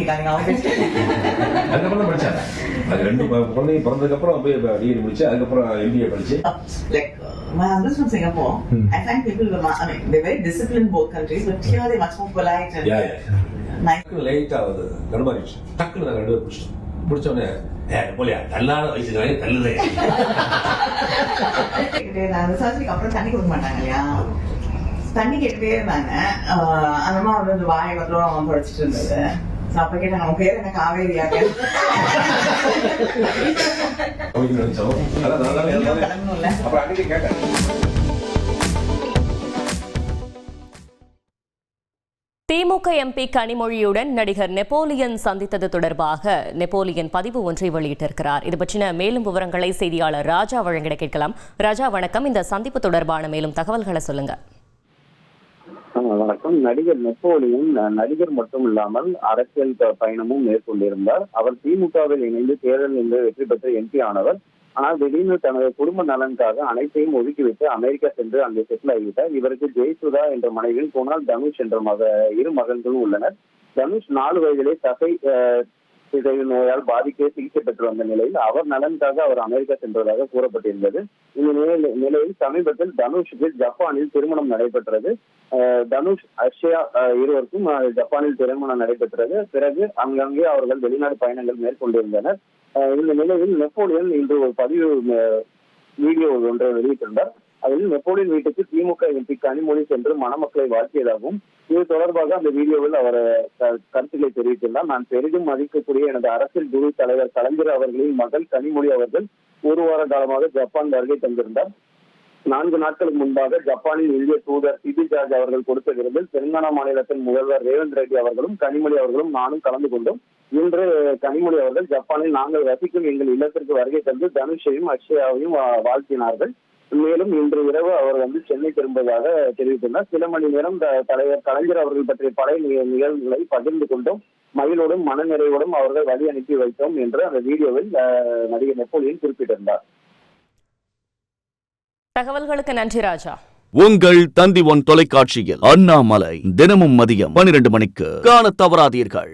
பண்ணிக்காதீங்க அவங்க. அதுக்கப்புறம் தான் படிச்சாங்க. அது 2 குழந்தைங்க பிறந்ததுக்கு அப்புறம் போய் டிகிரி முடிச்சு அதுக்கப்புறம் MBA படிச்சு. Like my husband's from Singapore. I find people I mean they're very disciplined both countries, but here they're much more polite and nice. Light ஆகுது கடுமாறிச்சு. டக்குன்னு நாங்கள் 2 பேரும் பிடிச்சிட்டோம். பிடிச்சோடனே போலியா தள்ளாத வயசுக்கு தள்ளுதே. அந்த சர்ஜரிக்கு அப்புறம் தண்ணி கொடுக்க மாட்டாங்க இல்லையா, தண்ணி கேட்டுட்டே இருந்தாங்க. அந்த அம்மா வந்து வாயை மட்டும் படிச்சுட்டு இருந்தது. அப்ப கேட்டாங்க அவங்க பேர் என்ன காவேரியா கிளம்பணும்ல. அப்புறம் அன்னைக்கு கேட்டேன். திமுக MP கனிமொழியுடன் நடிகர் நெப்போலியன் சந்தித்தது தொடர்பாக நெப்போலியன் பதிவு ஒன்றை வெளியிட்டிருக்கிறார். இது பற்றின மேலும் விவரங்களை செய்தியாளர் ராஜா வழங்கிட கேட்கலாம். ராஜா வணக்கம். இந்த சந்திப்பு தொடர்பான மேலும் தகவல்களை சொல்லுங்க. வணக்கம். நடிகர் நெப்போலியன் நடிகர் மட்டும் இல்லாமல் அரசியல் பயணமும் மேற்கொண்டிருந்தார். அவர் திமுகவில் இணைந்து தேர்தலில் வெற்றி பெற்ற MP ஆனவர். ஆனால் திடீர்னு தனது குடும்ப நலனுக்காக அனைத்தையும் ஒதுக்கிவிட்டு அமெரிக்கா சென்று அங்கே செட்டில் ஆகிவிட்டார். இவருக்கு ஜெயசுதா என்ற மனைவியும் குணால் தனுஷ் என்ற 2 மகன்களும் உள்ளனர். தனுஷ் 4 வயதிலே தசை சிதைவு நோயால் பாதிக்க சிகிச்சை பெற்று வந்த நிலையில் அவர் நலனுக்காக அவர் அமெரிக்கா சென்றதாக கூறப்பட்டிருந்தது. இந்த நிலையில் சமீபத்தில் தனுஷுக்கு ஜப்பானில் திருமணம் நடைபெற்றது. தனுஷ் அக்ஷயா இருவருக்கும் ஜப்பானில் திருமணம் நடைபெற்றது. பிறகு அங்கங்கே அவர்கள் வெளிநாடு பயணங்கள் மேற்கொண்டிருந்தனர். இந்த நிலையில் நெப்போலியன் இன்று ஒரு பதிவு வீடியோ ஒன்றை வெளியிட்டிருந்தார். அதில் நெப்போலியன் வீட்டுக்கு திமுக MP கனிமொழி சென்று மணமக்களை வாழ்த்தியதாகவும் இது தொடர்பாக அந்த வீடியோவில் அவர் கருத்துக்களை தெரிவித்திருந்தார். நான் பெரிதும் மதிக்கக்கூடிய எனது அரசியல் குரு தலைவர் கலைஞர் அவர்களின் மகள் கனிமொழி அவர்கள் 1 வார காலமாக ஜப்பான் வருகை தந்திருந்தார். 4 நாட்களுக்கு முன்பாக ஜப்பானின் இந்திய தூதர் சிபி ஜார்ஜ் அவர்கள் கொடுத்த விருந்தில் தெலுங்கானா மாநிலத்தின் முதல்வர் ரேவந்த் ரெட்டி அவர்களும் கனிமொழி அவர்களும் நானும் கலந்து கொண்டோம். இன்று கனிமொழி அவர்கள் ஜப்பானில் நாங்கள் வசிக்கும் எங்கள் இல்லத்திற்கு வருகை தந்து தனுஷையும் அக்ஷயாவையும் வாழ்த்தினார்கள். மேலும் இன்று இரவு அவர் சென்னை திரும்புவதாக தெரிவித்துள்ளார். சில மணி நேரம் தலைவர் கலைஞர் அவர்கள் பற்றிய பழைய நிகழ்வுகளை பகிர்ந்து கொண்டோம். மகிழ்வோடும் மனநிறைவோடும் அவர்கள் வழி அனுப்பி வைத்தோம் என்று அந்த வீடியோவில் நடிகர் நெப்போலியன் குறிப்பிட்டிருந்தார். தகவல்களுக்கு நன்றி ராஜா. உங்கள் தந்தி 1 தொலைக்காட்சியில் அண்ணாமலை தினமும் மதியம் 12 மணிக்கு காண தவறாதீர்கள்.